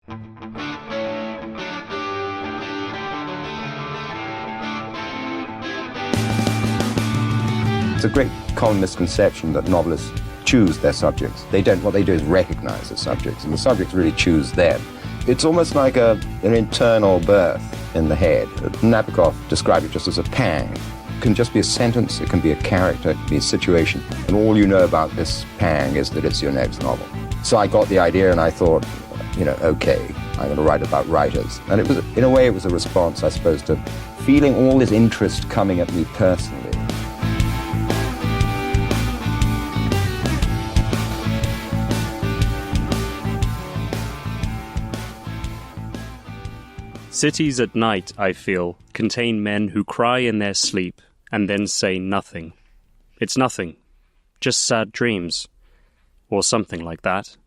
It's a great common misconception that novelists choose their subjects. They don't. What they do is recognize the subjects, and the subjects really choose them. It's almost like an internal birth in the head. Nabokov described it just as a pang. It can just be a sentence, it can be a character, it can be a situation, and all you know about this pang is that it's your next novel. So I got the idea and I thought, okay, I'm going to write about writers. And it was, in a way, it was a response, I suppose, to feeling all this interest coming at me personally. Cities at night, I feel, contain men who cry in their sleep and then say nothing. It's nothing, just sad dreams, or something like that.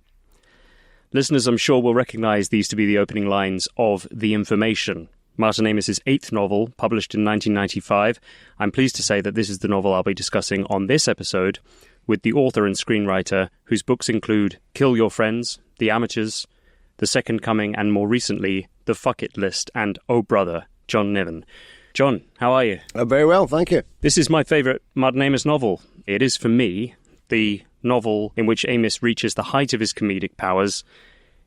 Listeners, I'm sure, will recognise these to be the opening lines of The Information, Martin Amos's 8th novel, published in 1995. I'm pleased to say that this is the novel I'll be discussing on this episode with the author and screenwriter whose books include Kill Your Friends, The Amateurs, The Second Coming, and more recently, The Fuck It List and Oh Brother, John Niven. John, how are you? Very well, thank you. This is my favourite Martin Amos novel. It is, for me, the novel in which Amos reaches the height of his comedic powers.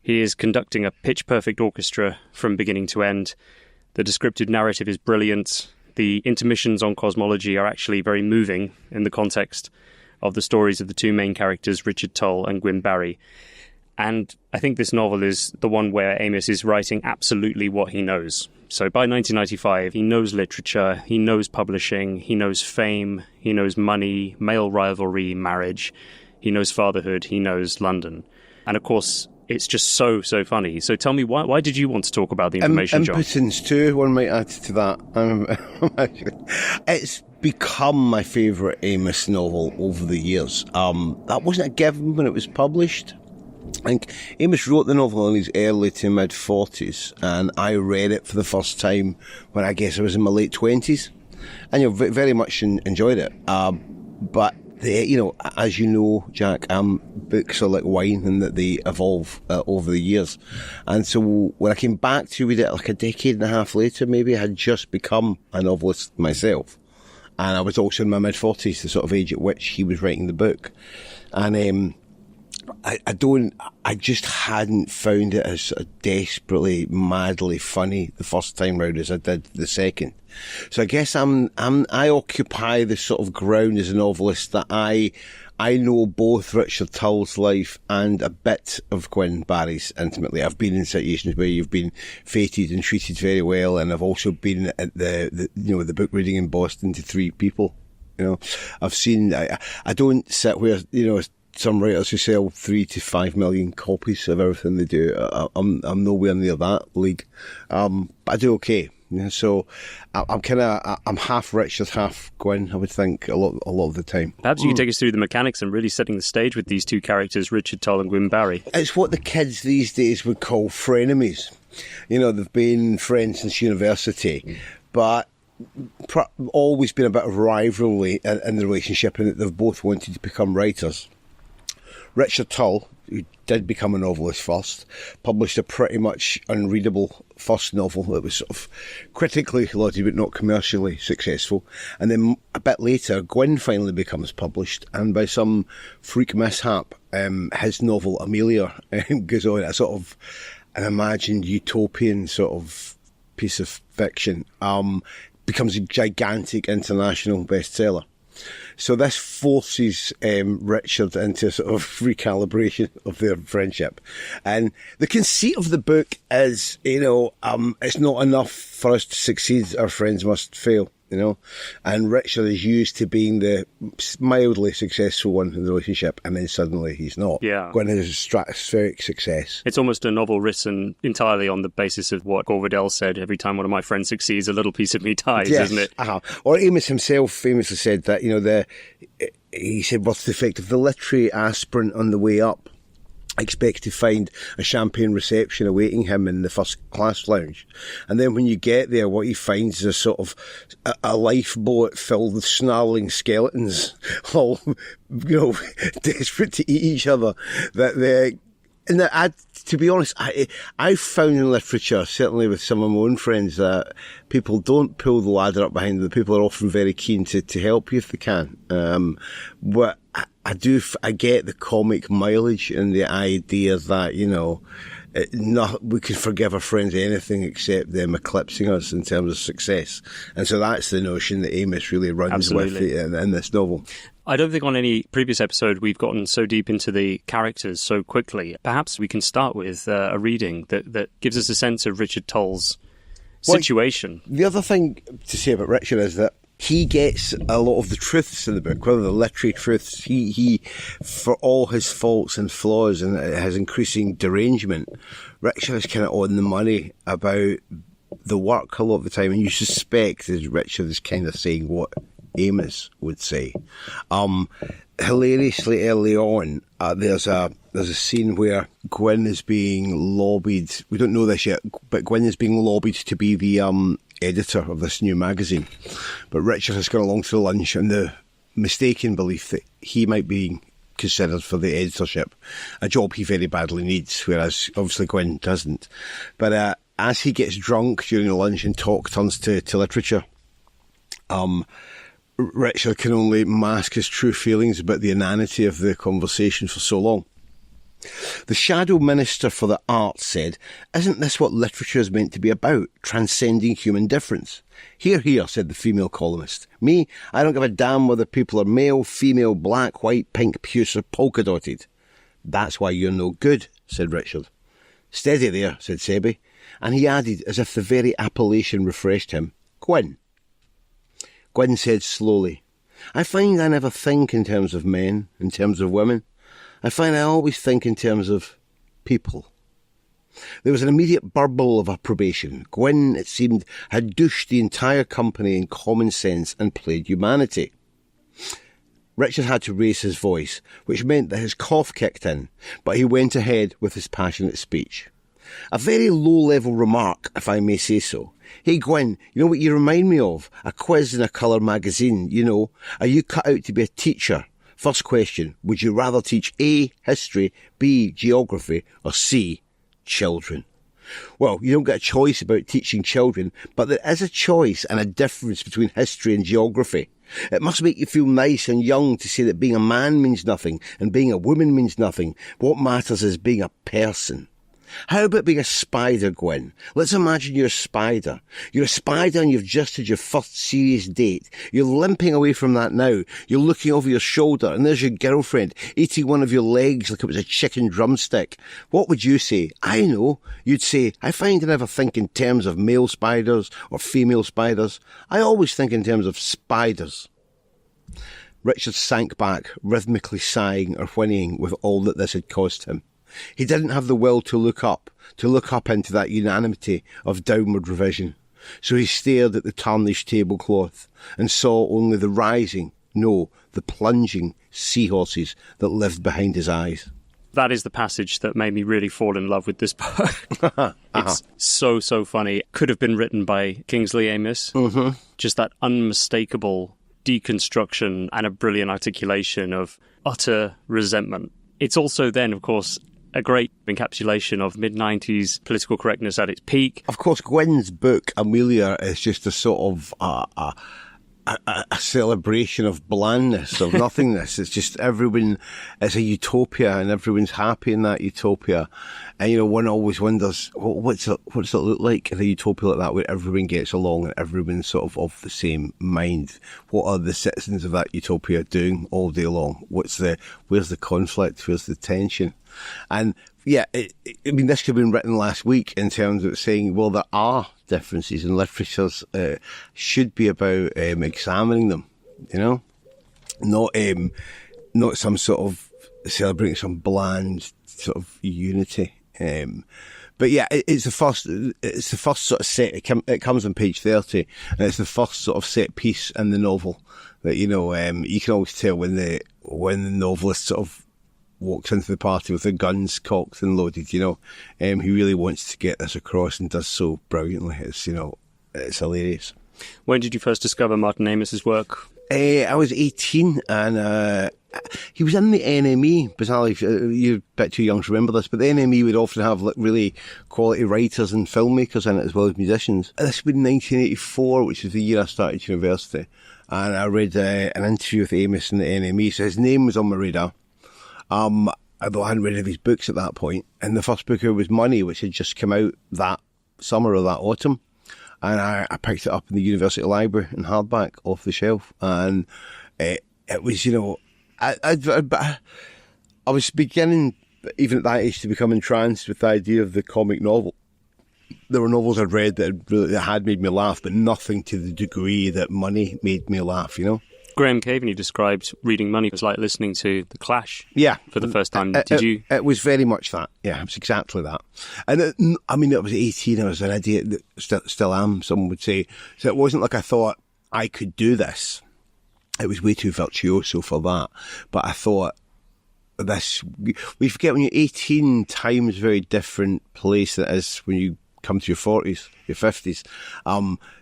He is conducting a pitch-perfect orchestra from beginning to end. The descriptive narrative is brilliant. The intermissions on cosmology are actually very moving in the context of the stories of the two main characters, Richard Tull and Gwyn Barry. And I think this novel is the one where Amos is writing absolutely what he knows. So by 1995, he knows literature, he knows publishing, he knows fame, he knows money, male rivalry, marriage, he knows fatherhood, he knows London. And of course, it's just so funny. So tell me, why did you want to talk about The Information, John? Impotence too, one might add to that. It's become my favourite Amos novel over the years. That wasn't a given when it was published. I think Amos wrote the novel in his early to mid-40s, and I read it for the first time when I guess I was in my late 20s, and very much enjoyed it. But as you know, Jack, books are like wine in that they evolve over the years. And so when I came back to read it like a decade and a half later, maybe I had just become a novelist myself. And I was also in my mid-40s, the sort of age at which he was writing the book. And I just hadn't found it as sort of desperately, madly funny the first time round as I did the second. So I guess I occupy the sort of ground as a novelist that I know both Richard Tull's life and a bit of Gwyn Barry's intimately. I've been in situations where you've been feted and treated very well, and I've also been at the book reading in Boston to 3 people. I've seen. I don't sit where some writers who sell 3 to 5 million copies of everything they do. I'm nowhere near that league, but I do okay. So I'm half Richard, half Gwen, I would think, a lot of the time. Perhaps you could take us through the mechanics and really setting the stage with these two characters, Richard Tull and Gwyn Barry. It's what the kids these days would call frenemies. They've been friends since university, but always been a bit of rivalry in the relationship, in that they've both wanted to become writers. Richard Tull, who did become a novelist first, published a pretty much unreadable first novel that was sort of critically lauded but not commercially successful. And then a bit later, Gwyn finally becomes published, and by some freak mishap, his novel Amelia goes on, a sort of an imagined utopian sort of piece of fiction, becomes a gigantic international bestseller. So this forces Richard into a sort of recalibration of their friendship. And the conceit of the book is, it's not enough for us to succeed, our friends must fail, And Richard is used to being the mildly successful one in the relationship, and then suddenly he's not. Yeah. Gwen is a stratospheric success. It's almost a novel written entirely on the basis of what Gore Vidal said: every time one of my friends succeeds, a little piece of me dies, yes. Isn't it? Uh-huh. Or Amos himself famously said that, he said, what's the effect of the literary aspirant on the way up expects to find a champagne reception awaiting him in the first class lounge, and then when you get there, what he finds is a sort of a lifeboat filled with snarling skeletons, all desperate to eat each other. That And to be honest, I've found in literature, certainly with some of my own friends, that people don't pull the ladder up behind them. People are often very keen to help you if they can. But I get the comic mileage and the idea that, we can forgive our friends anything except them eclipsing us in terms of success. And so that's the notion that Amos really runs with in this novel. I don't think on any previous episode we've gotten so deep into the characters so quickly. Perhaps we can start with a reading that gives us a sense of Richard Tull's situation. The other thing to say about Richard is that he gets a lot of the truths in the book, whether the literary truths. He, for all his faults and flaws and his increasing derangement, Richard is kind of on the money about the work a lot of the time, and you suspect that Richard is kind of saying what Amos would say. Hilariously early on, there's a scene where Gwyn is being lobbied. We don't know this yet, but Gwyn is being lobbied to be the editor of this new magazine. But Richard has gone along to lunch in the mistaken belief that he might be considered for the editorship, a job he very badly needs, whereas obviously Gwyn doesn't. But as he gets drunk during the lunch and talk turns to literature, Richard can only mask his true feelings about the inanity of the conversation for so long. The shadow minister for the arts said, "Isn't this what literature is meant to be about, transcending human difference?" "Hear, hear," said the female columnist. "Me, I don't give a damn whether people are male, female, black, white, pink, puce or polka-dotted." "That's why you're no good," said Richard. "Steady there," said Sebi, and he added, as if the very appellation refreshed him, "Gwyn." Gwyn said slowly, "I find I never think in terms of men, in terms of women. I find I always think in terms of people." There was an immediate burble of approbation. Gwyn, it seemed, had douched the entire company in common sense and played humanity. Richard had to raise his voice, which meant that his cough kicked in, but he went ahead with his passionate speech. "A very low-level remark, if I may say so. Hey, Gwyn, you know what you remind me of? A quiz in a colour magazine, Are you cut out to be a teacher? First question, would you rather teach A, history, B, geography, or C, children?" Well, you don't get a choice about teaching children, but there is a choice and a difference between history and geography. It must make you feel nice and young to say that being a man means nothing and being a woman means nothing. What matters is being a person. How about being a spider, Gwyn? Let's imagine you're a spider. You're a spider and you've just had your first serious date. You're limping away from that now. You're looking over your shoulder and there's your girlfriend eating one of your legs like it was a chicken drumstick. What would you say? I know. You'd say, "I find I never think in terms of male spiders or female spiders. I always think in terms of spiders." Richard sank back, rhythmically sighing or whinnying with all that this had cost him. He didn't have the will to look up into that unanimity of downward revision. So he stared at the tarnished tablecloth and saw only the plunging seahorses that lived behind his eyes. That is the passage that made me really fall in love with this book. It's so funny. Could have been written by Kingsley Amos. Mm-hmm. Just that unmistakable deconstruction and a brilliant articulation of utter resentment. It's also then, of course, a great encapsulation of mid-90s political correctness at its peak. Of course, Gwyn's book, Amelia, is just a sort of a celebration of blandness, of nothingness. It's just everyone is a utopia and everyone's happy in that utopia. And, one always wonders, what does it look like in a utopia like that where everyone gets along and everyone's sort of the same mind? What are the citizens of that utopia doing all day long? Where's the conflict? Where's the tension? And yeah, this could have been written last week in terms of saying, well, there are differences and literatures should be about examining them, not some sort of celebrating some bland sort of unity. But yeah, it's the first sort of set. It comes on page 30, and it's the first sort of set piece in the novel that you can always tell when the novelist sort of walks into the party with the guns cocked and loaded. He really wants to get this across and does so brilliantly. It's hilarious. When did you first discover Martin Amos's work? I was 18 and he was in the NME, bizarrely. You're a bit too young to remember this, but the NME would often have like really quality writers and filmmakers in it as well as musicians. This would be 1984, which is the year I started university, and I read an interview with Amos in the NME, so his name was on my radar. Although I hadn't read any of his books at that point. And the first book was Money, which had just come out that summer or that autumn. And I picked it up in the university library in hardback off the shelf. And it was, I was beginning, even at that age, to become entranced with the idea of the comic novel. There were novels I'd read that had made me laugh, but nothing to the degree that Money made me laugh, Graham Caveney described reading Money as like listening to The Clash for the first time. Did you? It was very much that. Yeah, it was exactly that. And it was 18, I was an idiot, still am, someone would say. So it wasn't like I thought I could do this. It was way too virtuoso for that. But I thought, we forget when you're 18, time's a very different place than it is when you come to your 40s, your 50s.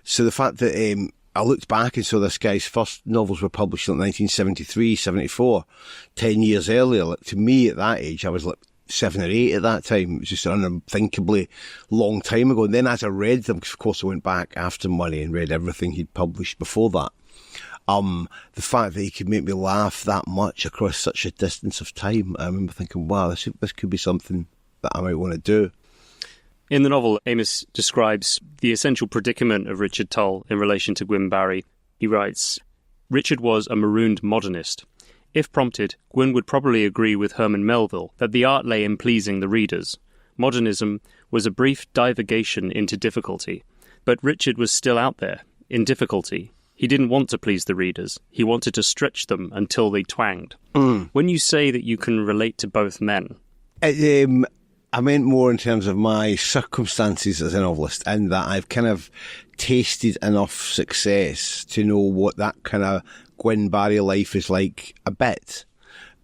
So the fact that I looked back and saw this guy's first novels were published in 1973, 74, 10 years earlier. Like, to me, at that age, I was like 7 or 8 at that time. It was just an unthinkably long time ago. And then as I read them, of course, I went back after Money and read everything he'd published before that. The fact that he could make me laugh that much across such a distance of time, I remember thinking, wow, this could be something that I might want to do. In the novel, Amos describes the essential predicament of Richard Tull in relation to Gwyn Barry. He writes, Richard was a marooned modernist. If prompted, Gwyn would probably agree with Herman Melville that the art lay in pleasing the readers. Modernism was a brief divagation into difficulty. But Richard was still out there, in difficulty. He didn't want to please the readers. He wanted to stretch them until they twanged. When you say that you can relate to both men... I meant more in terms of my circumstances as a novelist, and that I've kind of tasted enough success to know what that kind of Gwyn Barry life is like a bit.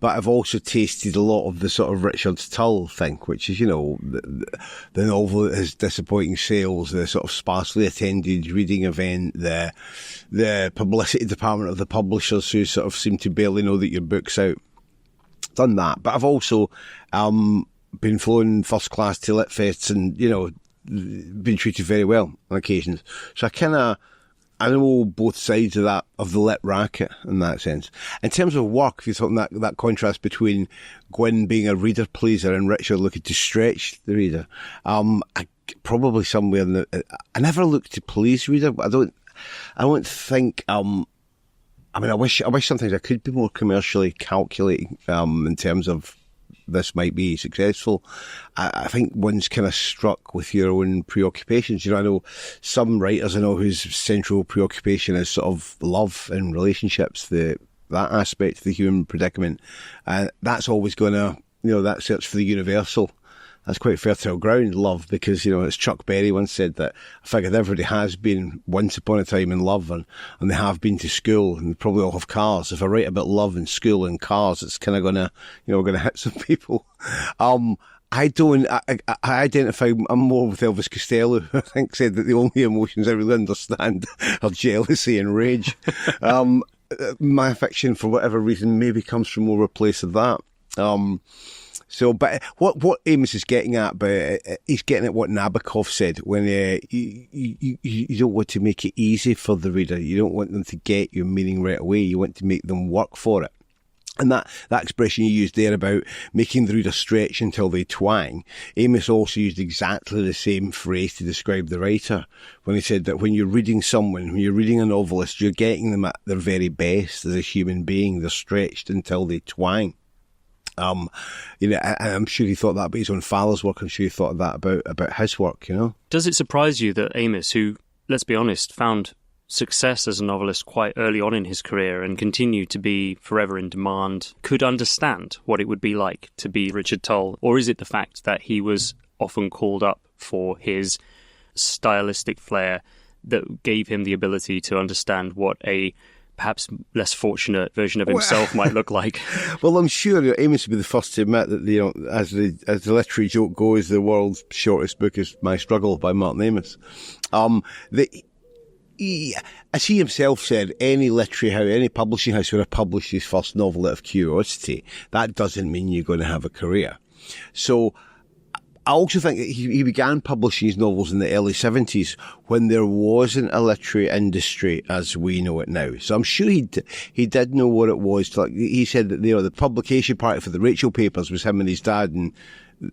But I've also tasted a lot of the sort of Richard Tull thing, which is, the novel that has disappointing sales, the sort of sparsely attended reading event, the publicity department of the publishers who sort of seem to barely know that your book's out. Done that. But I've also, been flown first class to lit fests and, been treated very well on occasions. So I know both sides of the lit racket in that sense. In terms of work, if you're talking that contrast between Gwyn being a reader pleaser and Richard looking to stretch the reader, probably somewhere I never look to please reader, but I don't think, I wish sometimes I could be more commercially calculating, in terms of this might be successful. I think one's kind of struck with your own preoccupations. I know some writers whose central preoccupation is sort of love and relationships, that aspect of the human predicament. That's always going to, that search for the universal. That's quite fertile ground, love, because, as Chuck Berry once said, that I figured everybody has been once upon a time in love and they have been to school and they probably all have cars. If I write about love and school and cars, it's kind of going to, going to hit some people. I identify, I'm more with Elvis Costello, who I think said that the only emotions I really understand are jealousy and rage. My fiction, for whatever reason, maybe comes from more a place of that. So, but what Amos is getting at, but he's getting at what Nabokov said when you don't want to make it easy for the reader. You don't want them to get your meaning right away. You want to make them work for it. And that expression you used there about making the reader stretch until they twang, Amos also used exactly the same phrase to describe the writer when he said that when you're reading someone, when you're reading a novelist, you're getting them at their very best as a human being. They're stretched until they twang. I'm sure he thought that about his own father's work. I'm sure he thought that about his work, Does it surprise you that Amos, who, let's be honest, found success as a novelist quite early on in his career and continued to be forever in demand, could understand what it would be like to be Richard Tull? Or is it the fact that he was often called up for his stylistic flair that gave him the ability to understand what a perhaps less fortunate version of himself might look like? Well, I'm sure Amos would be the first to admit that, as the literary joke goes, the world's shortest book is My Struggle by Martin Amos. as he himself said, any literary house, any publishing house would have published his first novel out of curiosity. That doesn't mean you're going to have a career. So I also think that he began publishing his novels in the early 70s when there wasn't a literary industry as we know it now. So I'm sure he did know what it was. Like he said that the publication party for the Rachel papers was him and his dad and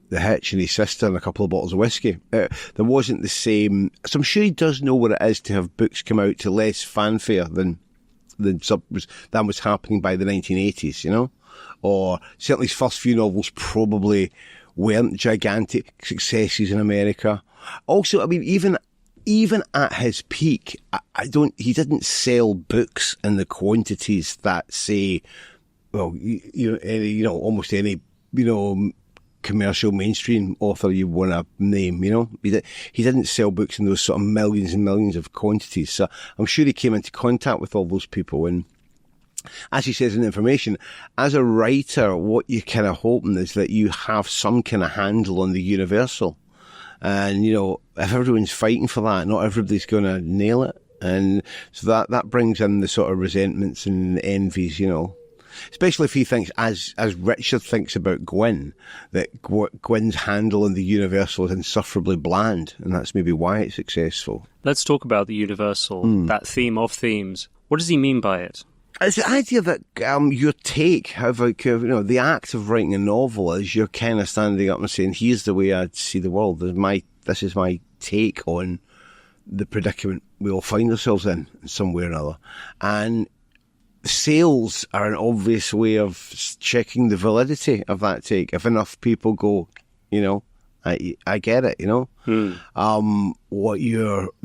the Hitch and his sister and a couple of bottles of whiskey. There wasn't the same. So I'm sure he does know what it is to have books come out to less fanfare than was happening by the 1980s, you know? Or certainly his first few novels probably weren't gigantic successes in America. Also, I mean, even at his peak, he didn't sell books in the quantities that say, well, almost any, commercial mainstream author you want to name, he didn't sell books in those sort of millions and millions of quantities. So I'm sure he came into contact with all those people. And as he says in the information, as a writer, what you're kind of hoping is that you have some kind of handle on the universal. And, if everyone's fighting for that, not everybody's going to nail it. And so that brings in the sort of resentments and envies, Especially if he thinks, as Richard thinks about Gwyn, that Gwyn's handle on the universal is insufferably bland, and that's maybe why it's successful. Let's talk about the universal, that theme of themes. What does he mean by it? It's the idea that your take, the act of writing a novel is you're kind of standing up and saying, here's the way I see the world. This is my take on the predicament we all find ourselves in some way or another. And sales are an obvious way of checking the validity of that take. If enough people go, I get it, the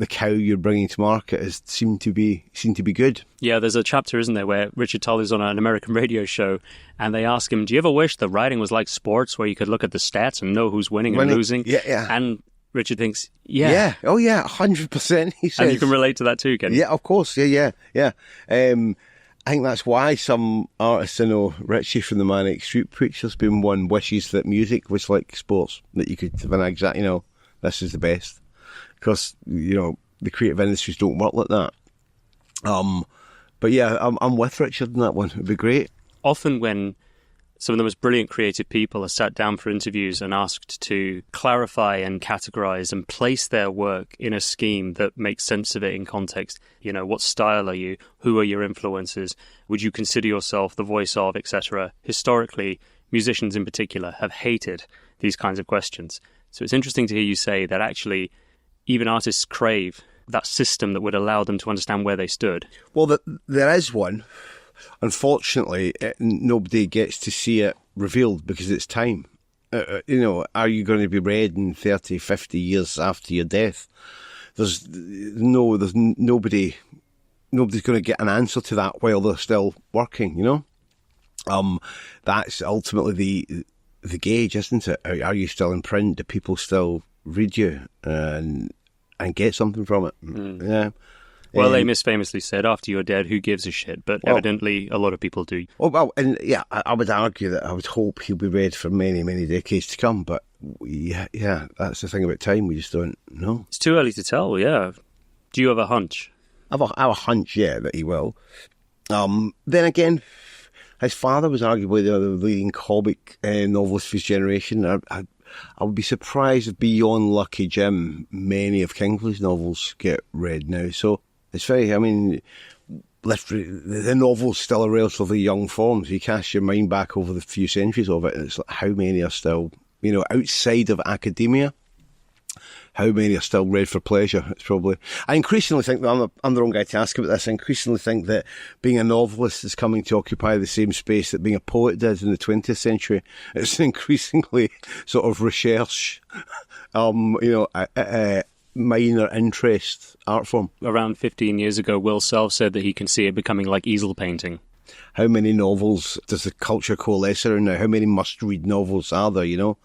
cow you're bringing to market seem to be good. Yeah, there's a chapter, isn't there, where Richard Tull is on an American radio show and they ask him, do you ever wish the writing was like sports where you could look at the stats and know who's winning and losing? Yeah. And Richard thinks, yeah. Yeah. Oh yeah, 100%, he says. And you can relate to that too, can you? Yeah, of course. Yeah. I think that's why some artists, I know, Richie from the Manic Street Preachers being one, wishes that music was like sports, that you could have an exact, this is the best. Because, the creative industries don't work like that. But yeah, I'm with Richard in that one. It'd be great. Often when some of the most brilliant creative people are sat down for interviews and asked to clarify and categorize and place their work in a scheme that makes sense of it in context. What style are you? Who are your influences? Would you consider yourself the voice of, etc.? Historically, musicians in particular have hated these kinds of questions. So it's interesting to hear you say that actually even artists crave that system that would allow them to understand where they stood. Well, there is one. Unfortunately, nobody gets to see it revealed because it's time. Are you going to be read in 30, 50 years after your death? Nobody's going to get an answer to that while they're still working, That's ultimately the gauge, isn't it? Are you still in print? Do people still read you and get something from it? Yeah. Well, Amos famously said, after you're dead, who gives a shit? But evidently, a lot of people do. I would argue that I would hope he'll be read for many, many decades to come. But yeah, that's the thing about time. We just don't know. It's too early to tell, yeah. Do you have a hunch? I have a hunch, yeah, that he will. Then again, his father was arguably the leading comic novelist of his generation. I would be surprised if beyond Lucky Jim, many of Kingsley's novels get read now. So it's very, the novel's still a relatively young form. So you cast your mind back over the few centuries of it, and it's like how many are still, outside of academia, how many are still read for pleasure? It's probably... I increasingly think that I'm the wrong guy to ask about this. I increasingly think that being a novelist is coming to occupy the same space that being a poet did in the 20th century. It's an increasingly sort of research, minor interest art form. Around 15 years ago, Will Self said that he can see it becoming like easel painting. How many novels does the culture coalesce around now? How many must-read novels are there, There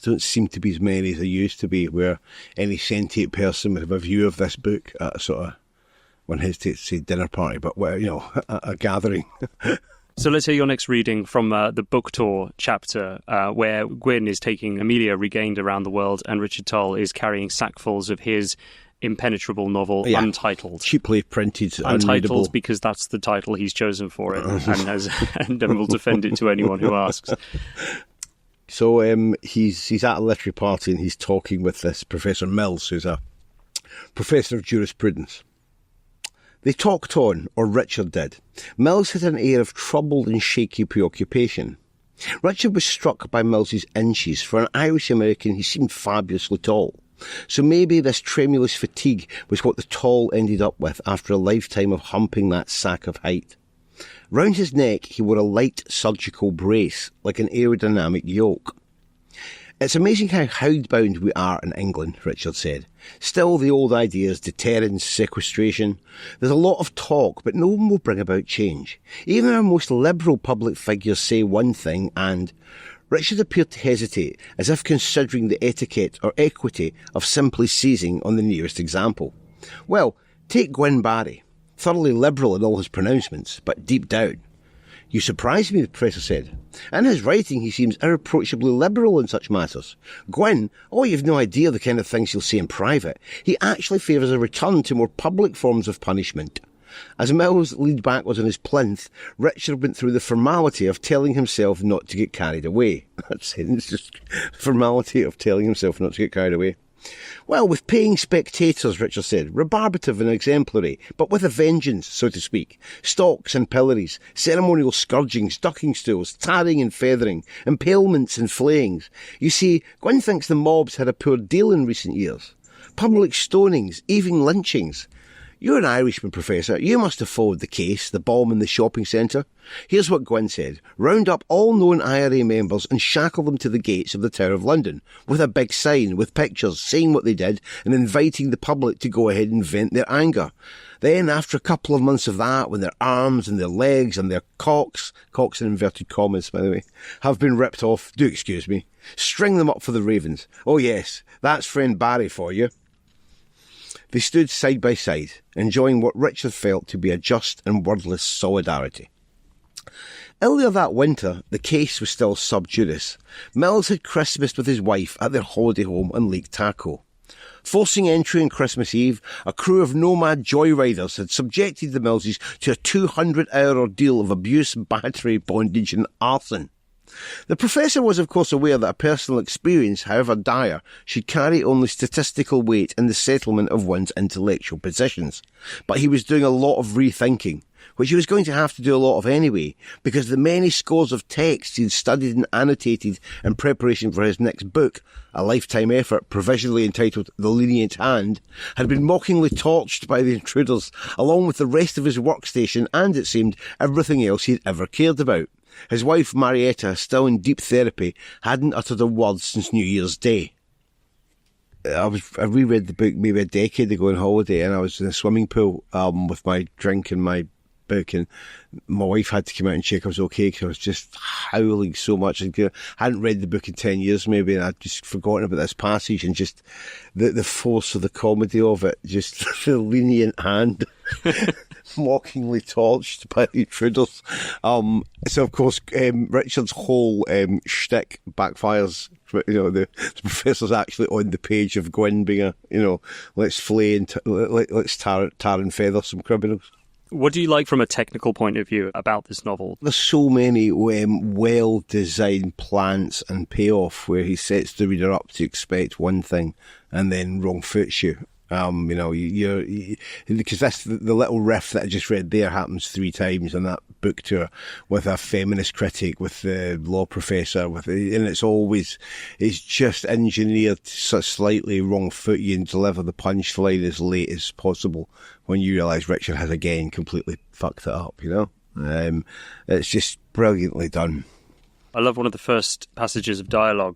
don't seem to be as many as there used to be, where any sentient person would have a view of this book at a sort of, one hesitates to say dinner party, but, a gathering. So let's hear your next reading from the book tour chapter, where Gwyn is taking Amelia regained around the world and Richard Tull is carrying sackfuls of his impenetrable novel, Yeah. Untitled. Cheaply printed, Untitled unreadable. because that's the title he's chosen for it, and will defend it to anyone who asks. So he's at a literary party and he's talking with this Professor Mills, who's a professor of jurisprudence. They talked on, or Richard did. Mills had an air of troubled and shaky preoccupation. Richard was struck by Mills's inches. For an Irish-American, he seemed fabulously tall. So maybe this tremulous fatigue was what the tall ended up with after a lifetime of humping that sack of height. Round his neck, he wore a light surgical brace, like an aerodynamic yoke. It's amazing how hidebound we are in England, Richard said. Still the old ideas, deterrence, sequestration. There's a lot of talk, but no one will bring about change. Even our most liberal public figures say one thing and... Richard appeared to hesitate, as if considering the etiquette or equity of simply seizing on the nearest example. Well, take Gwyn Barry. Thoroughly liberal in all his pronouncements, but deep down. You surprise me, the professor said. In his writing, he seems irreproachably liberal in such matters. Gwen, you've no idea the kind of things he'll say in private. He actually favours a return to more public forms of punishment. As Mills leaned backwards on his plinth, Richard went through the formality of telling himself not to get carried away. That sentence, just formality of telling himself not to get carried away. Well, with paying spectators, Richard said, rebarbative and exemplary, but with a vengeance, so to speak. Stocks and pillories, ceremonial scourgings, ducking stools, tarring and feathering, impalements and flayings. You see, Gwyn thinks the mobs had a poor deal in recent years. Public stonings, even lynchings. You're an Irishman, Professor. You must have followed the case, the bomb in the shopping centre. Here's what Gwyn said. Round up all known IRA members and shackle them to the gates of the Tower of London, with a big sign, with pictures, saying what they did and inviting the public to go ahead and vent their anger. Then, after a couple of months of that, when their arms and their legs and their cocks in inverted commas, by the way, have been ripped off, do excuse me, string them up for the ravens. Oh yes, that's friend Barry for you. They stood side by side, enjoying what Richard felt to be a just and wordless solidarity. Earlier that winter, the case was still sub judice. Mills had Christmased with his wife at their holiday home on Lake Taco. Forcing entry on Christmas Eve, a crew of nomad joyriders had subjected the Millses to a 200-hour ordeal of abuse, battery, bondage and arson. The professor was of course aware that a personal experience, however dire, should carry only statistical weight in the settlement of one's intellectual positions. But he was doing a lot of rethinking, which he was going to have to do a lot of anyway, because the many scores of texts he'd studied and annotated in preparation for his next book, a lifetime effort provisionally entitled The Lenient Hand, had been mockingly torched by the intruders, along with the rest of his workstation and, it seemed, everything else he'd ever cared about. His wife, Marietta, still in deep therapy, hadn't uttered a word since New Year's Day. I reread the book maybe a decade ago on holiday, and I was in a swimming pool with my drink and my book, and my wife had to come out and check I was okay because I was just howling so much. I hadn't read the book in 10 years maybe, and I'd just forgotten about this passage and just the force of the comedy of it, just the lenient hand. Mockingly torched by the intruders. So of course, Richard's whole shtick backfires. The professor's actually on the page of Gwen being let's flay and let's tar and feather some criminals. What do you like from a technical point of view about this novel? There's so many well-designed plants and payoff where he sets the reader up to expect one thing and then wrong foots you. Because that's the little riff that I just read there happens 3 times on that book tour with a feminist critic, with the law professor, and it's just engineered to slightly wrong foot you and deliver the punchline as late as possible when you realise Richard has again completely fucked it up, It's just brilliantly done. I love one of the first passages of dialogue.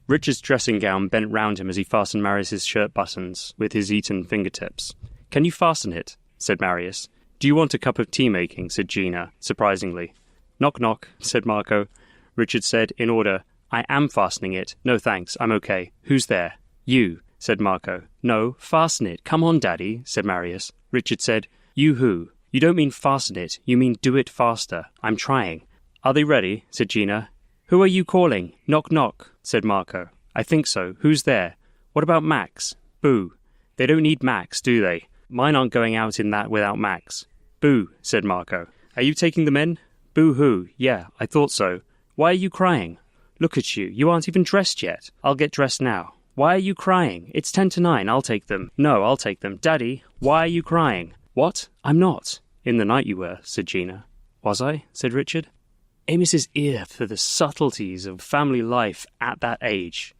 Richard's dressing gown bent round him as he fastened Marius's shirt buttons with his eaten fingertips. "Can you fasten it?" said Marius. "Do you want a cup of tea making?" said Gina, surprisingly. "Knock, knock," said Marco. Richard said, in order, "I am fastening it. No thanks, I'm okay. Who's there?" "You," said Marco. "No, fasten it. Come on, Daddy," said Marius. Richard said, "You who? You don't mean fasten it. You mean do it faster. I'm trying." "Are they ready?" said Gina. "Who are you calling?" "Knock, knock," said Marco. "I think so. Who's there?" "What about Max?" "Boo." They don't need Max, do they? Mine aren't going out in that without Max. Boo, said Marco. Are you taking them in? Boo-hoo. Yeah, I thought so. Why are you crying? Look at you. You aren't even dressed yet. I'll get dressed now. Why are you crying? It's 10 to 9. I'll take them. No, I'll take them. Daddy, why are you crying? What? I'm not. In the night you were, said Gina. Was I? Said Richard. Amos's ear for the subtleties of family life at that age.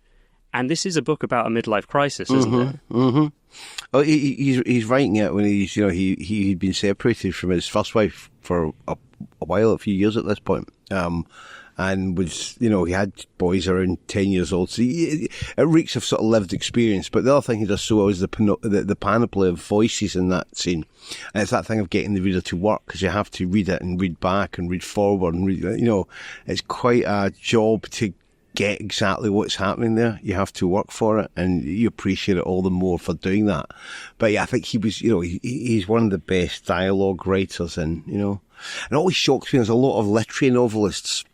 And this is a book about a midlife crisis, isn't it? Mm-hmm. Oh, he's writing it when he'd been separated from his first wife for a while, a few years at this point. And was, he had boys around 10 years old. So it reeks of sort of lived experience. But the other thing he does so well is the panoply of voices in that scene. And it's that thing of getting the reader to work, because you have to read it and read back and read forward and read, it's quite a job to get exactly what's happening there. You have to work for it, and you appreciate it all the more for doing that. But yeah, I think he was, he's one of the best dialogue writers, and, it always shocks me. There's a lot of literary novelists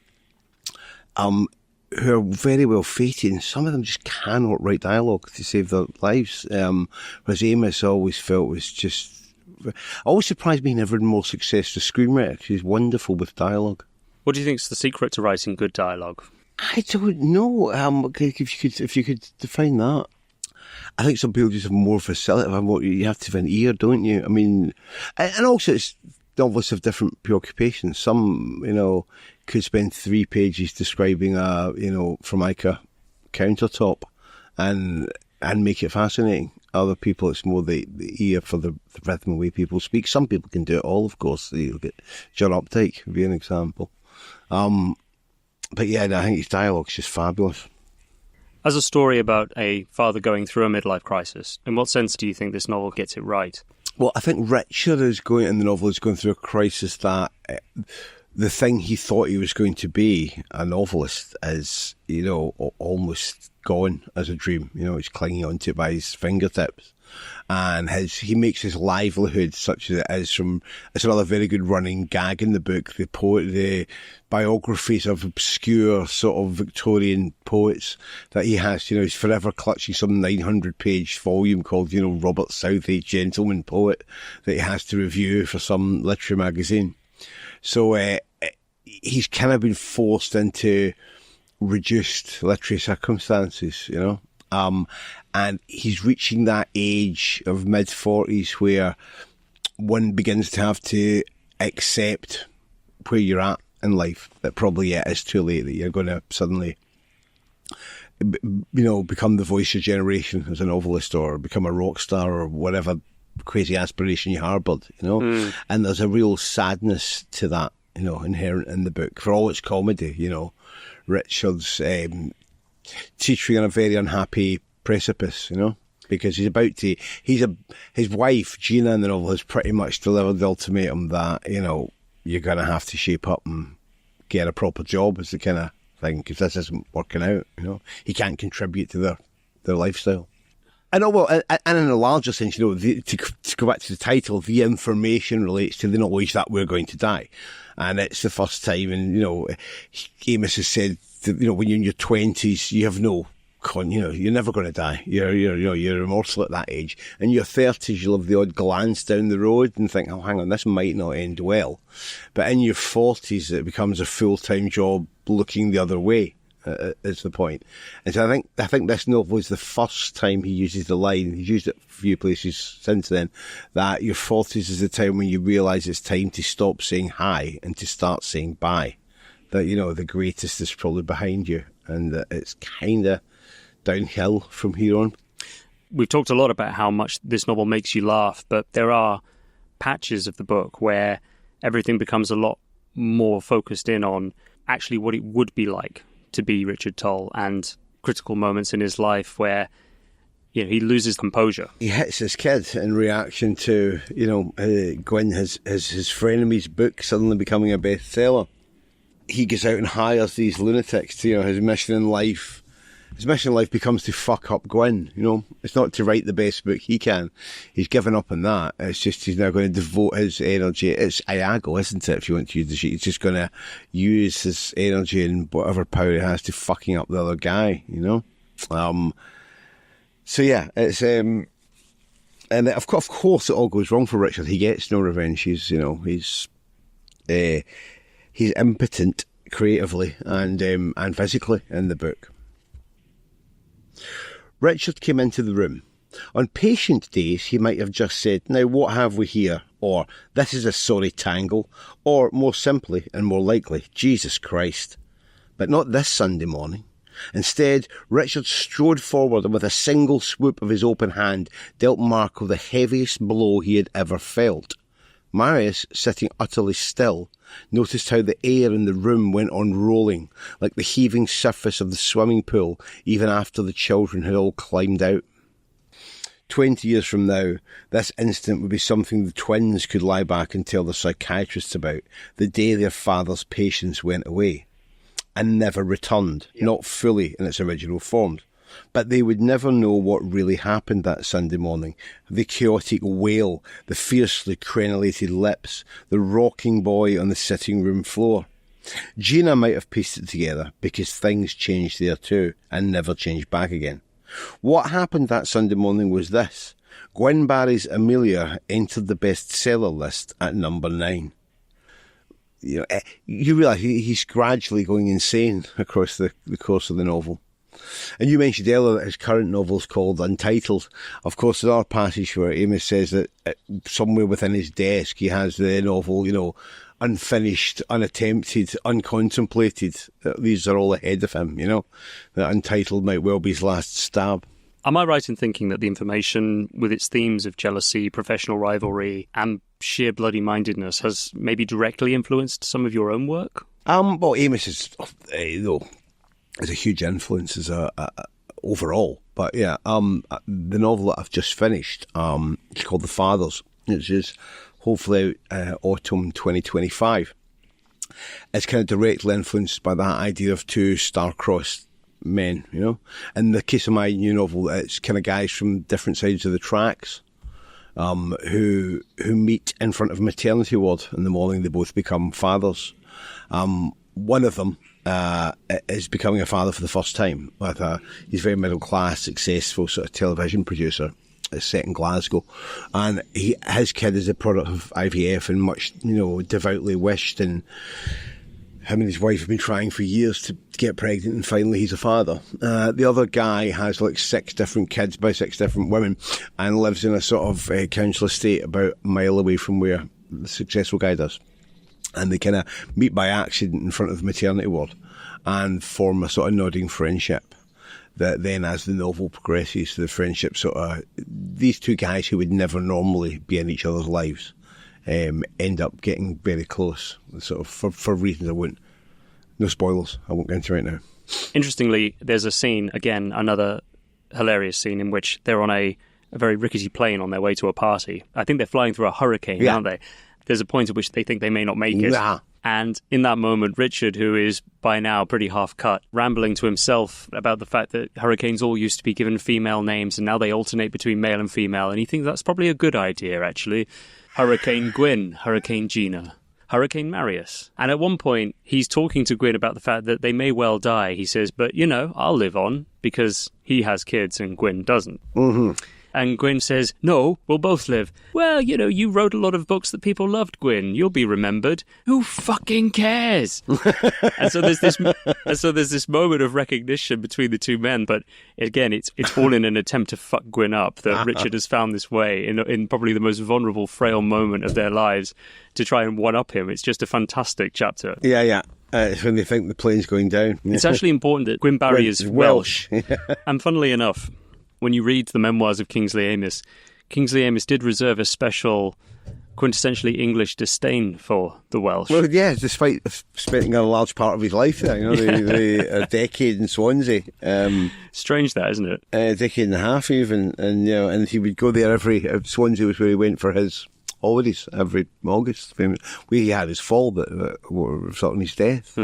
who are very well fated, and some of them just cannot write dialogue to save their lives. Whereas Amos, I always felt, was just... always surprised me he never had more success as a screenwriter, because he's wonderful with dialogue. What do you think is the secret to writing good dialogue? I don't know. If you could define that. I think some people just have more facility. You have to have an ear, don't you? I mean, and also it's novelists have different preoccupations. Some, could spend 3 pages describing a, Formica countertop and make it fascinating. Other people, it's more the ear for the rhythm and way people speak. Some people can do it all, of course. You look at John Updike would be an example. But yeah, I think his dialogue's just fabulous. As a story about a father going through a midlife crisis, in what sense do you think this novel gets it right? Well, I think Richard in the novel is going through a crisis that the thing he thought he was going to be, a novelist, is, almost gone as a dream. He's clinging onto it by his fingertips. And he makes his livelihood such as it is from, it's another very good running gag in the book, the biographies of obscure sort of Victorian poets that he has. He's forever clutching some 900-page volume called, Robert Southey, Gentleman Poet, that he has to review for some literary magazine. So he's kind of been forced into reduced literary circumstances, and he's reaching that age of mid-40s where one begins to have to accept where you're at in life, that probably it is too late, that you're going to suddenly, become the voice of generation as a novelist, or become a rock star, or whatever crazy aspiration you harboured, And there's a real sadness to that, inherent in the book. For all its comedy, Richard's teetering on a very unhappy precipice, because his wife, Gina, in the novel, has pretty much delivered the ultimatum that, you're going to have to shape up and get a proper job, is the kind of thing, because this isn't working out, He can't contribute to their lifestyle. I know, well, and in a larger sense, to go back to the title, the information relates to the knowledge that we're going to die. And it's the first time, and, Amos has said that, when you're in your 20s, you have no you're never going to die. You're immortal at that age. In your 30s, you'll have the odd glance down the road and think, oh, hang on, this might not end well. But in your 40s, it becomes a full-time job looking the other way, is the point. And so I think this novel is the first time he uses the line, he's used it a few places since then, that your 40s is the time when you realise it's time to stop saying hi and to start saying bye. That, the greatest is probably behind you, and that it's kind of downhill from here on. We've talked a lot about how much this novel makes you laugh, but there are patches of the book where everything becomes a lot more focused in on actually what it would be like to be Richard Tull, and critical moments in his life where he loses composure. He hits his kid in reaction to, Gwen, his frenemy's book suddenly becoming a bestseller. He goes out and hires these lunatics to, his mission in life becomes to fuck up Gwyn, It's not to write the best book he can. He's given up on that. It's just he's now going to devote his energy. It's Iago, isn't it, if you want to use the sheet? He's just going to use his energy and whatever power he has to fucking up the other guy, So yeah, it's And of course, it all goes wrong for Richard. He gets no revenge. He's impotent creatively and physically in the book. Richard came into the room. On patient days, he might have just said, "Now, what have we here?" Or, "This is a sorry tangle." Or, more simply and more likely, "Jesus Christ." But not this Sunday morning. Instead, Richard strode forward and with a single swoop of his open hand dealt Marco the heaviest blow he had ever felt. Marius, sitting utterly still, noticed how the air in the room went on rolling, like the heaving surface of the swimming pool, even after the children had all climbed out. 20 years from now, this incident would be something the twins could lie back and tell their psychiatrists about, the day their father's patience went away. And never returned, not fully in its original form. But they would never know what really happened that Sunday morning. The chaotic wail, the fiercely crenellated lips, the rocking boy on the sitting room floor. Gina might have pieced it together, because things changed there too, and never changed back again. What happened that Sunday morning was this. Gwyn Barry's Amelia entered the bestseller list at number 9. You realise he's gradually going insane across the course of the novel. And you mentioned earlier that his current novel is called Untitled. Of course, there's another passage where Amos says that somewhere within his desk he has the novel, unfinished, unattempted, uncontemplated. These are all ahead of him, That Untitled might well be his last stab. Am I right in thinking that the information, with its themes of jealousy, professional rivalry, and sheer bloody-mindedness, has maybe directly influenced some of your own work? Well, Amos is a huge influence overall. But yeah, the novel that I've just finished, it's called The Fathers. It's just hopefully autumn 2025. It's kind of directly influenced by that idea of two star-crossed men, In the case of my new novel, it's kind of guys from different sides of the tracks who meet in front of a maternity ward in the morning. They both become fathers. One of them is becoming a father for the first time. He's very middle class, successful sort of television producer. It's set in Glasgow, and his kid is a product of IVF and much devoutly wished, and him and his wife have been trying for years to get pregnant, and finally he's a father. The other guy has like 6 different kids by 6 different women and lives in a sort of council estate about a mile away from where the successful guy does. And they kind of meet by accident in front of the maternity ward and form a sort of nodding friendship. That then, as the novel progresses, the friendship these two guys who would never normally be in each other's lives end up getting very close, sort of for reasons I won't. No spoilers. I won't get into right now. Interestingly, there's a scene, again, another hilarious scene in which they're on a very rickety plane on their way to a party. I think they're flying through a hurricane, aren't they? There's a point at which they think they may not make it. Nah. And in that moment, Richard, who is by now pretty half-cut, rambling to himself about the fact that hurricanes all used to be given female names and now they alternate between male and female. And he thinks that's probably a good idea, actually. Hurricane Gwyn, Hurricane Gina, Hurricane Marius. And at one point, he's talking to Gwyn about the fact that they may well die. He says, but, I'll live on because he has kids and Gwyn doesn't. Mm-hmm. And Gwyn says, no, we'll both live. Well, you wrote a lot of books that people loved, Gwyn. You'll be remembered. Who fucking cares? and so there's this moment of recognition between the two men. But again, it's all in an attempt to fuck Gwyn up that Richard has found this way in probably the most vulnerable, frail moment of their lives to try and one-up him. It's just a fantastic chapter. Yeah. It's when they think the plane's going down. It's actually important that Gwyn Barry is Welsh. And funnily enough, when you read the memoirs of Kingsley Amos did reserve a special, quintessentially English disdain for the Welsh. Well, yeah, despite spending a large part of his life there, a decade in Swansea. Strange that, isn't it? A decade and a half even, and he would go there Swansea was where he went for his holidays every August. He had his fall that resulted in his death.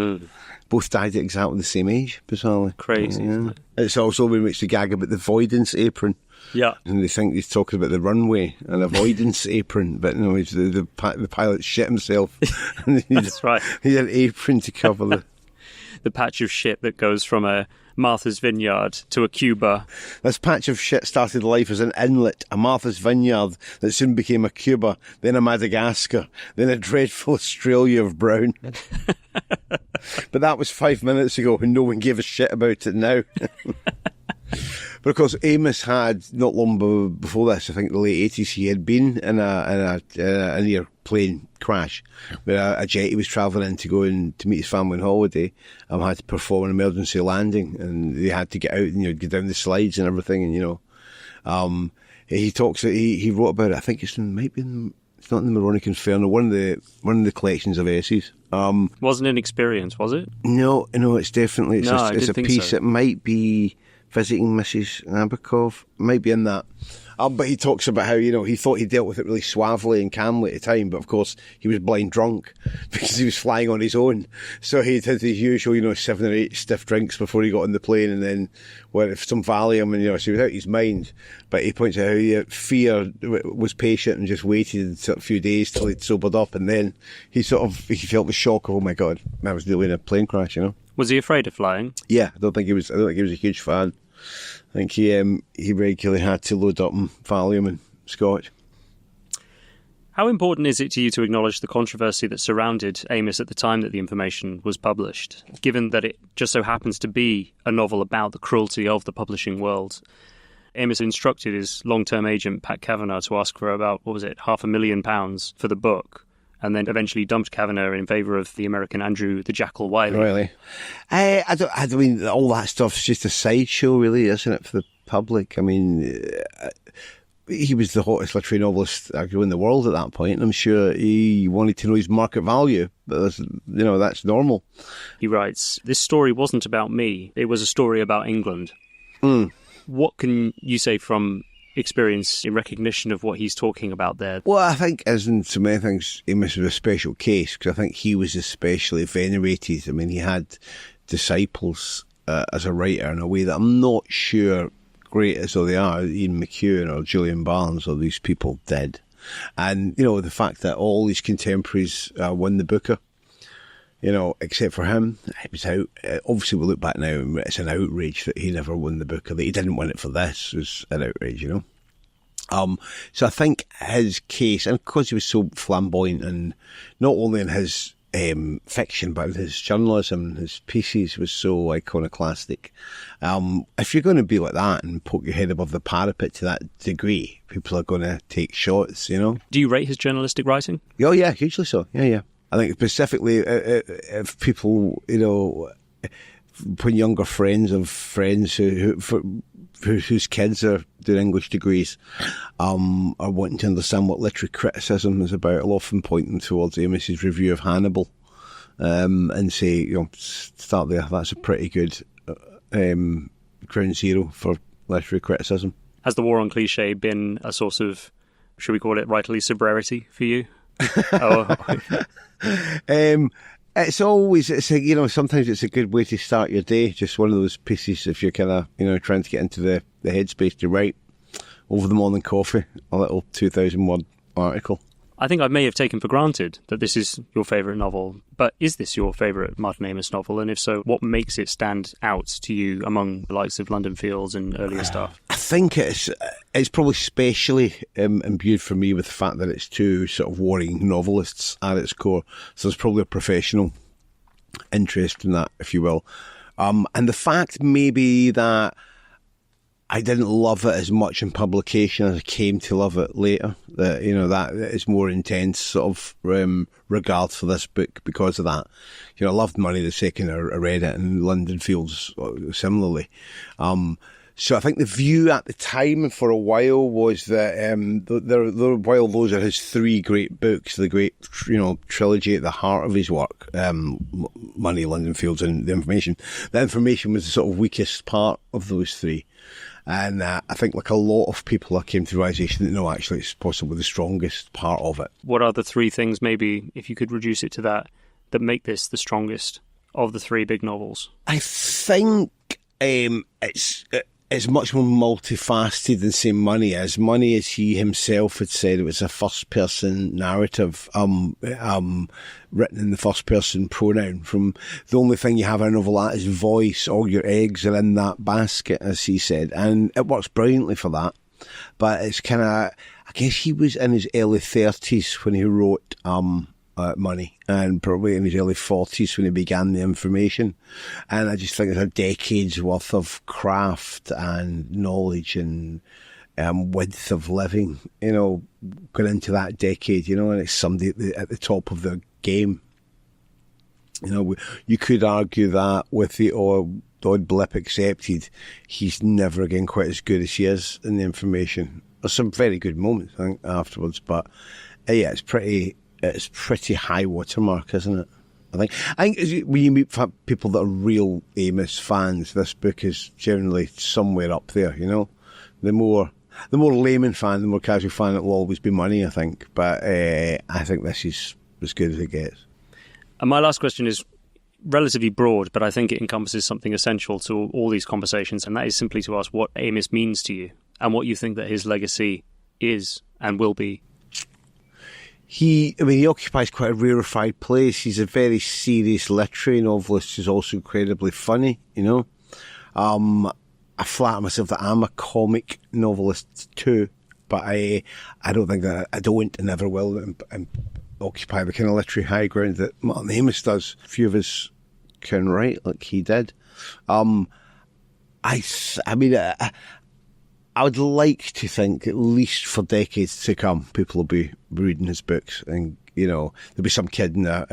Both died at exactly the same age, bizarrely. Crazy. Yeah. It's also when makes the gag about the avoidance apron. Yeah. And they think he's talking about the runway and avoidance apron, but no, the pilot shit himself. That's right. He had an apron to cover the patch of shit that goes from a Martha's Vineyard to a Cuba. This patch of shit started life as an inlet, a Martha's Vineyard that soon became a Cuba, then a Madagascar, then a dreadful Australia of brown. But that was 5 minutes ago and no one gave a shit about it now. But of course, Amos had, not long before this, I think the late 80s, he had been in a near plane crash where a jet he was travelling in to go and to meet his family on holiday had to perform an emergency landing, and they had to get out and get down the slides and everything, and he wrote about it. I think it's not in the Moronic Inferno, one of the collections of essays. Wasn't an experience, was it? No, it's definitely it's a piece. So. It might be Visiting Mrs. Nabokov, might be in that. But he talks about how, he thought he dealt with it really suavely and calmly at the time, but of course he was blind drunk because he was flying on his own. So he had his usual, 7 or 8 stiff drinks before he got on the plane, and then some Valium, and so he was out of his mind. But he points out how fear was patient and just waited a few days till he'd sobered up, and then he felt the shock of, oh my God, I was nearly in a plane crash, Was he afraid of flying? Yeah, I don't think he was a huge fan. I think he regularly had to load up on Valium and Scotch. How important is it to you to acknowledge the controversy that surrounded Amos at the time that the information was published, given that it just so happens to be a novel about the cruelty of the publishing world? Amos instructed his long-term agent, Pat Kavanagh, to ask for about, £500,000 for the book, and then eventually dumped Kavanagh in favour of the American Andrew the Jackal Wiley. Really? I mean, all that stuff's just a sideshow, really, isn't it, for the public? I mean, he was the hottest literary novelist in the world at that point, and I'm sure he wanted to know his market value, but that's normal. He writes, "This story wasn't about me, it was a story about England." What can you say from experience in recognition of what he's talking about there? Well, I think, as in so many things, Amos was a special case, because I think he was especially venerated. I mean, he had disciples as a writer in a way that I'm not sure, great as though they are, Ian McEwan or Julian Barnes or these people did. And, the fact that all his contemporaries won the Booker, except for him, it was out. Obviously, we look back now and it's an outrage that he never won the Booker, that he didn't win it for this was an outrage, So I think his case, and because he was so flamboyant, and not only in his fiction, but in his journalism, his pieces was so iconoclastic. If you're going to be like that and poke your head above the parapet to that degree, people are going to take shots, Do you rate his journalistic writing? Oh, yeah, hugely so. Yeah. I think specifically if people, when younger friends of friends whose kids are doing English degrees are wanting to understand what literary criticism is about, I'll often point them towards Amos's review of Hannibal and say, start there. That's a pretty good ground zero for literary criticism. Has the war on cliché been a source of, should we call it rightly, sobriety for you? It's always, sometimes it's a good way to start your day. Just one of those pieces if you're kind of, trying to get into the headspace to write over the morning coffee, a little 2,000-word article. I think I may have taken for granted that this is your favourite novel, but is this your favourite Martin Amos novel? And if so, what makes it stand out to you among the likes of London Fields and earlier stuff? I think it's probably specially imbued for me with the fact that it's two sort of warring novelists at its core. So there's probably a professional interest in that, if you will. And the fact maybe that I didn't love it as much in publication as I came to love it later. That that is more intense sort of regard for this book because of that. I loved Money the second I read it, and London Fields similarly. So I think the view at the time for a while was that while those are his three great books, the great trilogy at the heart of his work, Money, London Fields, and The Information. The Information was the sort of weakest part of those three. And I think, like a lot of people, I came to the realisation that no, actually, it's possibly the strongest part of it. What are the three things, maybe, if you could reduce it to that make this the strongest of the three big novels? I think it's it's much more multifaceted than, say, Money is. Money, as he himself had said, it was a first-person narrative, written in the first-person pronoun. From the only thing you have in a novel that is voice. All your eggs are in that basket, as he said, and it works brilliantly for that. But it's kind of, I guess he was in his early 30s when he wrote Money, and probably in his early 40s when he began The Information. And I just think there's a decade's worth of craft and knowledge and width of living, going into that decade, and it's somebody at the top of the game. You could argue that with the odd blip accepted, he's never again quite as good as he is in The Information. There's some very good moments, I think, afterwards, but yeah, it's pretty high watermark, isn't it? I think when you meet people that are real Amos fans, this book is generally somewhere up there. The more layman fan, the more casual fan, it will always be Money, I think. But I think this is as good as it gets. And my last question is relatively broad, but I think it encompasses something essential to all these conversations, and that is simply to ask what Amos means to you and what you think that his legacy is and will be. He occupies quite a rarefied place. He's a very serious literary novelist who's also incredibly funny, I flatter myself that I'm a comic novelist too, but I don't think that I don't and never will and occupy the kind of literary high ground that Martin Amos does. A few of us can write like he did. I would like to think, at least for decades to come, people will be reading his books, and there'll be some kid in a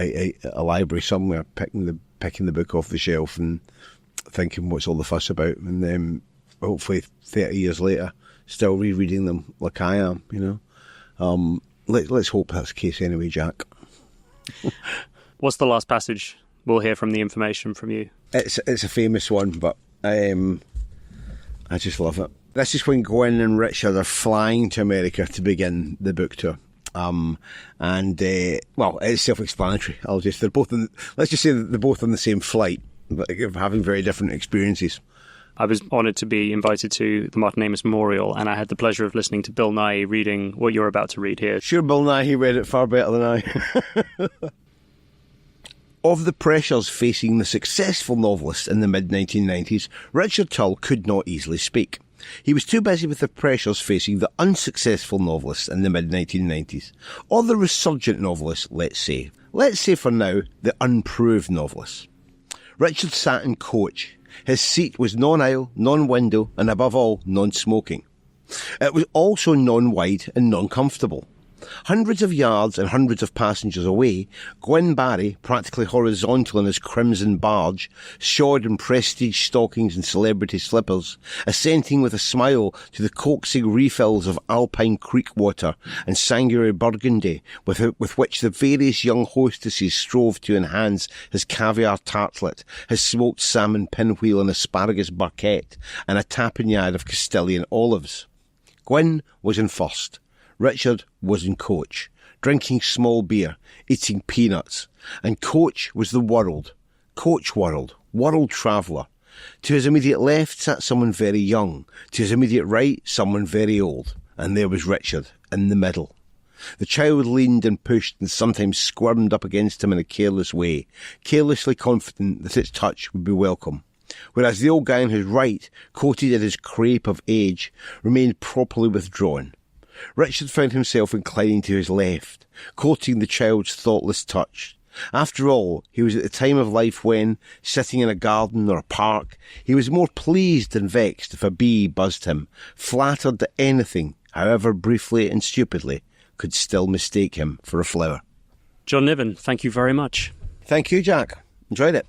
library somewhere picking the book off the shelf and thinking, "What's all the fuss about?" And then hopefully 30 years later, still rereading them like I am. Let's hope that's the case anyway, Jack. What's the last passage we'll hear from The Information from you? It's a famous one, but I just love it. This is when Gwen and Richard are flying to America to begin the book tour. It's self-explanatory. Let's just say that they're both on the same flight, but having very different experiences. I was honoured to be invited to the Martin Amos Memorial, and I had the pleasure of listening to Bill Nighy reading what you're about to read here. Sure, Bill Nighy read it far better than I. Of the pressures facing the successful novelist in the mid-1990s, Richard Tull could not easily speak. He was too busy with the pressures facing the unsuccessful novelist in the mid-1990s, or the resurgent novelist, let's say. Let's say for now, the unproved novelist. Richard sat in coach. His seat was non-aisle, non-window, and above all, non-smoking. It was also non-wide and non-comfortable. Hundreds of yards and hundreds of passengers away, Gwyn Barry, practically horizontal in his crimson barge, shod in prestige stockings and celebrity slippers, assenting with a smile to the coaxing refills of Alpine Creek water and Sangaree Burgundy with which the various young hostesses strove to enhance his caviar tartlet, his smoked salmon pinwheel and asparagus barquette, and a tapenade of Castilian olives. Gwyn was in first. Richard was in coach, drinking small beer, eating peanuts, and coach was the world. Coach world traveller. To his immediate left sat someone very young, to his immediate right someone very old, and there was Richard, in the middle. The child leaned and pushed and sometimes squirmed up against him in a careless way, carelessly confident that its touch would be welcome. Whereas the old guy on his right, coated in his crape of age, remained properly withdrawn. Richard found himself inclining to his left, courting the child's thoughtless touch. After all, he was at the time of life when, sitting in a garden or a park, he was more pleased than vexed if a bee buzzed him, flattered that anything, however briefly and stupidly, could still mistake him for a flower. John Niven, thank you very much. Thank you, Jack. Enjoyed it.